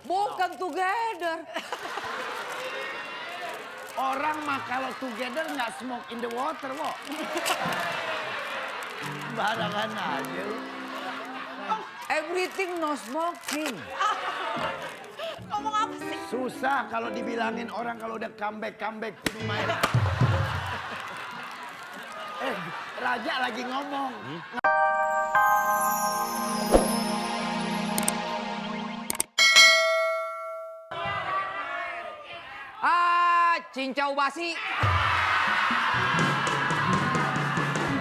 Bukan together. Orang mah kalau together nggak smoke in the water, Wo. Barangan aja lu. Everything no smoking. Ngomong apa sih? Susah kalau dibilangin orang kalau udah comeback to my life. Raja lagi ngomong. Cincau basi.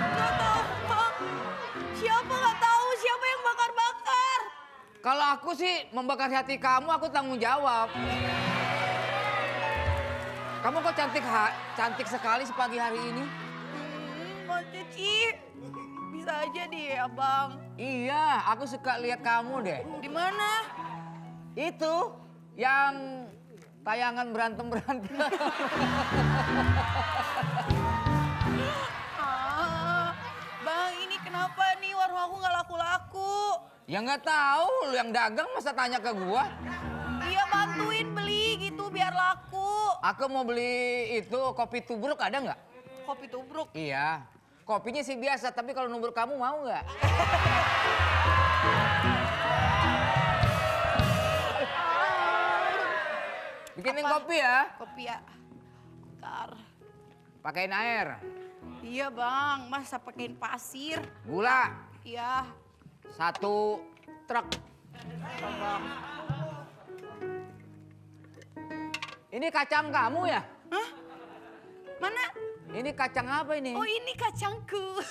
Nggak tahu, Bang. Siapa nggak tahu siapa yang bakar-bakar? Kalau aku sih membakar hati kamu, aku tanggung jawab. Kamu kok cantik sekali sepagi hari ini. Mas Cici. Bisa aja deh, Abang. Iya, aku suka lihat kamu deh. Di mana? Itu yang tayangan berantem-berantem. Bang, ini kenapa nih warung aku nggak laku-laku? Ya nggak tahu, lu yang dagang masa tanya ke gua. Iya, bantuin beli gitu biar laku. Aku mau beli itu kopi tubruk, ada nggak? Kopi tubruk. Iya, kopinya sih biasa, tapi kalau nubruk kamu mau nggak? Bikinin kopi ya. Kopi ya. Bentar. Pakein air. Iya, Bang. Masa pakein pasir? Gula. Iya. 1 truk. Bang. Ini kacang kamu ya? Hah? Mana? Ini kacang apa ini? Oh, ini kacangku.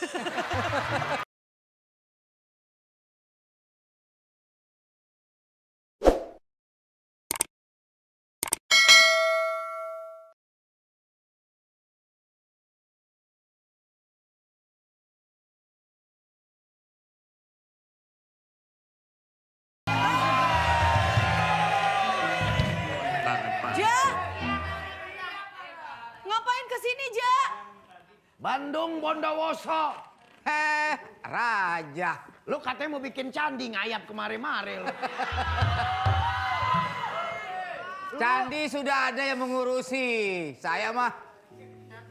Ja! Ngapain kesini, Ja? Bandung Bondowoso. Raja. Lu katanya mau bikin candi ngayap kemari-mari lu. Candi sudah ada yang mengurusi. Saya mah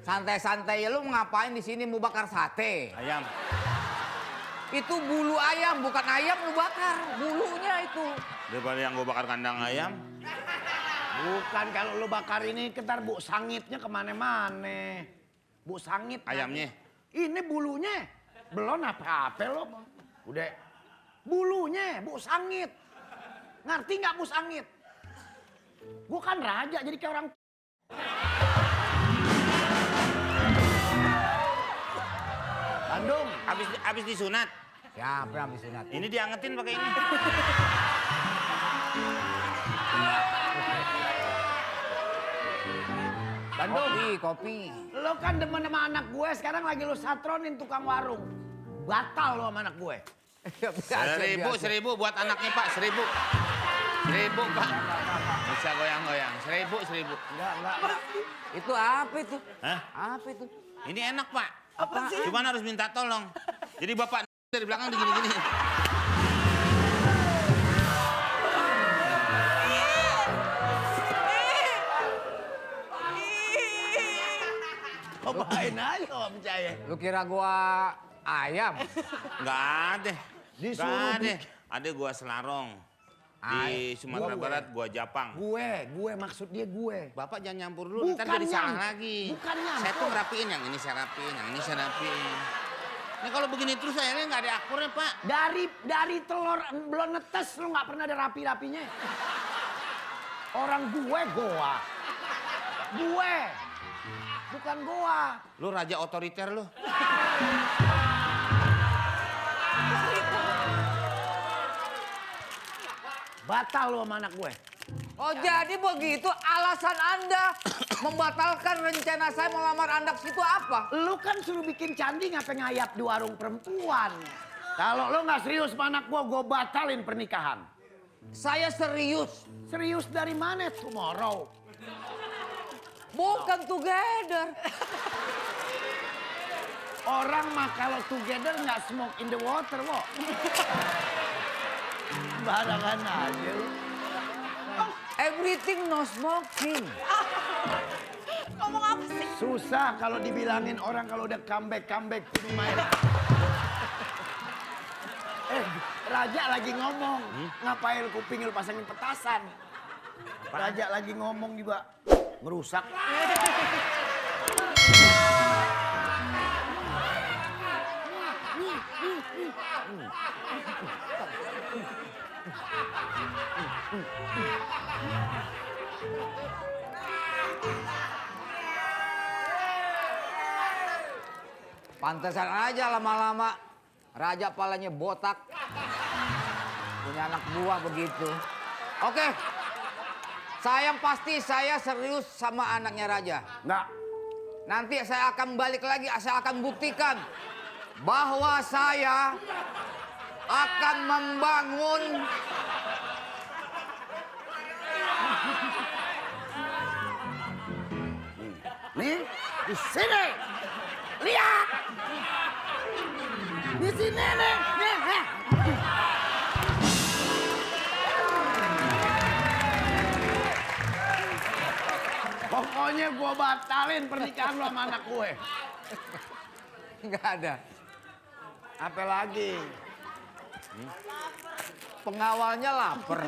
santai-santai. Lu ngapain di sini mau bakar sate? Ayam. Itu bulu ayam, bukan ayam lu bakar. Bulunya itu. Daripada yang gue bakar kandang ayam. Bukan, kalau lu bakar ini ketar bu sangitnya kemana-mana. Bu sangit. Ayamnya? Ini bulunya. Belum apa-apa lo. Udah. Bulunya, bu sangit. Ngerti nggak bu sangit? Gue kan raja jadi kayak orang. Bandung. Abis disunat. Siapa yang habis sunat? Ini diangetin pakai ini. Bandung. Kopi. Lo kan demen sama anak gue, sekarang lagi lo satronin tukang warung. Batal lo sama anak gue. Seribu buat anaknya Pak, 1.000. 1.000 Pak. Bisa goyang-goyang, 1.000. Enggak. Itu apa itu? Hah? Apa itu? Ini enak Pak. Apa sih? Cuman harus minta tolong. Jadi Bapak dari belakang digini-gini. Cobain aja kalau percaya. Lu kira gua ayam? Nggak ada. Disuruh Nggak ada. bikin. Ada gua Selarong. Di Sumatera Barat gua Japang. Gue maksud dia gue. Bapak jangan nyampur dulu, ntar Bukan jadi salah lagi. bukan nyampur. Saya tuh ngerapiin, yang ini saya rapiin, yang ini saya rapiin. Ini kalau begini terus akhirnya nggak ada akurnya Pak. Dari telur belum netes lu nggak pernah ada rapi-rapinya. Orang gue goa. Gue. Bukan goa. Lu raja otoriter lu. Batal lu sama anak gue. Oh jadi begitu alasan Anda membatalkan rencana saya melamar Anda ke situ apa? Lu kan suruh bikin candi ngapain ngayap di warung perempuan. Kalau lu nggak serius sama anak gue batalin pernikahan. Saya serius. Serius dari mana tomorrow? Bukan together. Orang mah kalau together nggak smoke in the water, Wo. Barangan aja lu. Everything no smoking. Ngomong apa sih? Susah kalau dibilangin orang kalau udah comeback minum air. Raja lagi ngomong. Ngapain kuping lu pasangin petasan? Raja lagi ngomong juga ngerusak. Pantesan aja lama-lama Raja palanya botak. Punya anak buah begitu. Oke. Sayang pasti saya serius sama anaknya Raja. Enggak. Nanti saya akan balik lagi, saya akan buktikan bahwa saya akan membangun Nih, di sini. Lihat. Di sini nih. Nih. Pokoknya gua batalin pernikahan lo sama anak gue. nggak ada. Apa lagi? Pengawalnya lapar.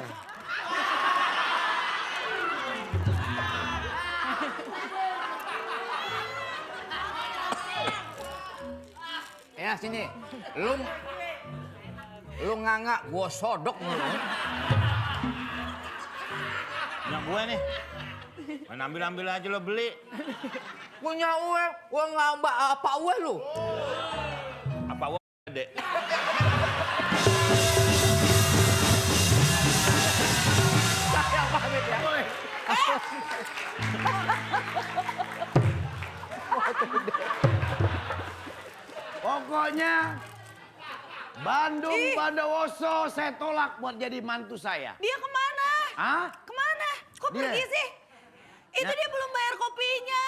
Ya sini, lu nganga, gua sodok lu. Punya gue nih. Main ambil aja lo beli. Punya gua ngambak apa lu? Apa gue gede? Saya pamit ya. Pokoknya Bandung Bondowoso saya tolak buat jadi mantu saya. Dia kemana? Hah? Kemana? Kok Dia. pergi sih? Itu Ya. dia belum bayar kopinya.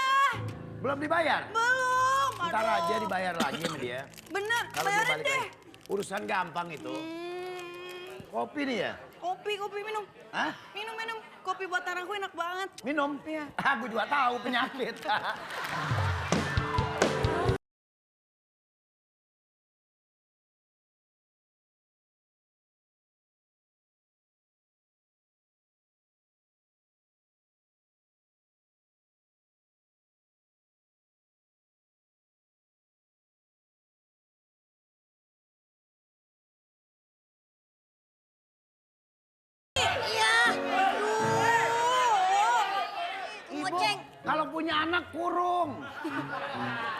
Belum dibayar? Belum. Ntar Aduh. aja dibayar lagi sama dia. Bener, Kalau dia bayarin balik deh. lagi. Urusan gampang itu. Kopi nih ya? Kopi minum. Hah? Minum. Kopi buat anakku enak banget. Minum? Iya. Aku juga tahu penyakit. Iya. Ibu, kalau punya anak kurung.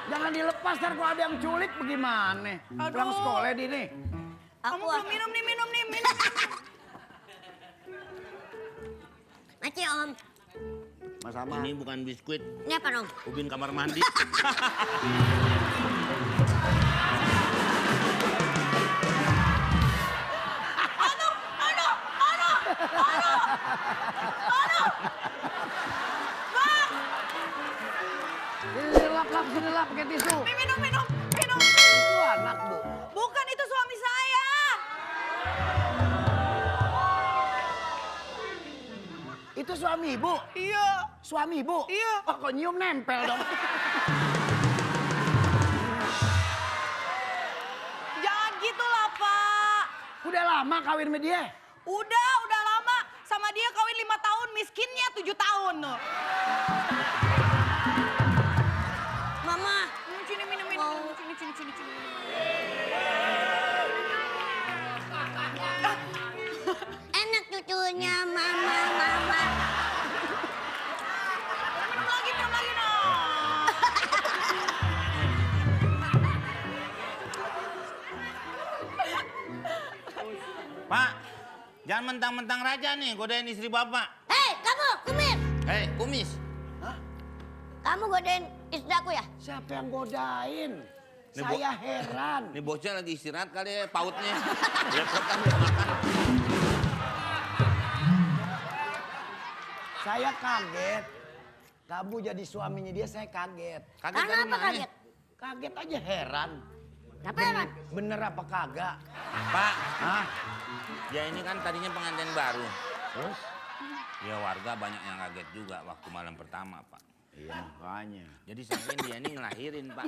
Jangan dilepas, ntar kalau ada yang culik bagaimana? Pulang Aduh. sekolah di nih. Kamu belum minum nih. Makasih Om. Sama. Ini bukan biskuit, Ini apa Om? ubin kamar mandi. Sini lap pakai tisu. Minum. Itu anak, Bu. Bukan, itu suami saya. Itu suami Ibu. Iya. Suami Ibu. Iya. Oh, kok nyium nempel dong. Jangan gitu lah, Pak. Udah lama kawin sama dia? Udah lama. Sama dia kawin 5 tahun, miskinnya 7 tahun. Mama. Sini minum. Sini. Enak cucunya Mama. Minum lagi no. Pak, jangan mentang-mentang raja nih godain istri bapak. Hei kamu, kumis. Hei, kumis. Kamu godain istri aku ya? Siapa yang godain? Ini Saya heran. Ini bosnya lagi istirahat kali ya, pautnya. Lepotan makan. Saya kaget. Kamu jadi suaminya dia, saya kaget. Kaget Karena dari apa mana? kaget? Kaget aja heran. Kenapa heran? Bener apa kagak? Pak, Hah? ya ini kan tadinya pengantin baru. Terus? Ya warga banyak yang kaget juga waktu malam pertama, Pak. Iya makanya. Jadi sampai dia ini ngelahirin, Pak.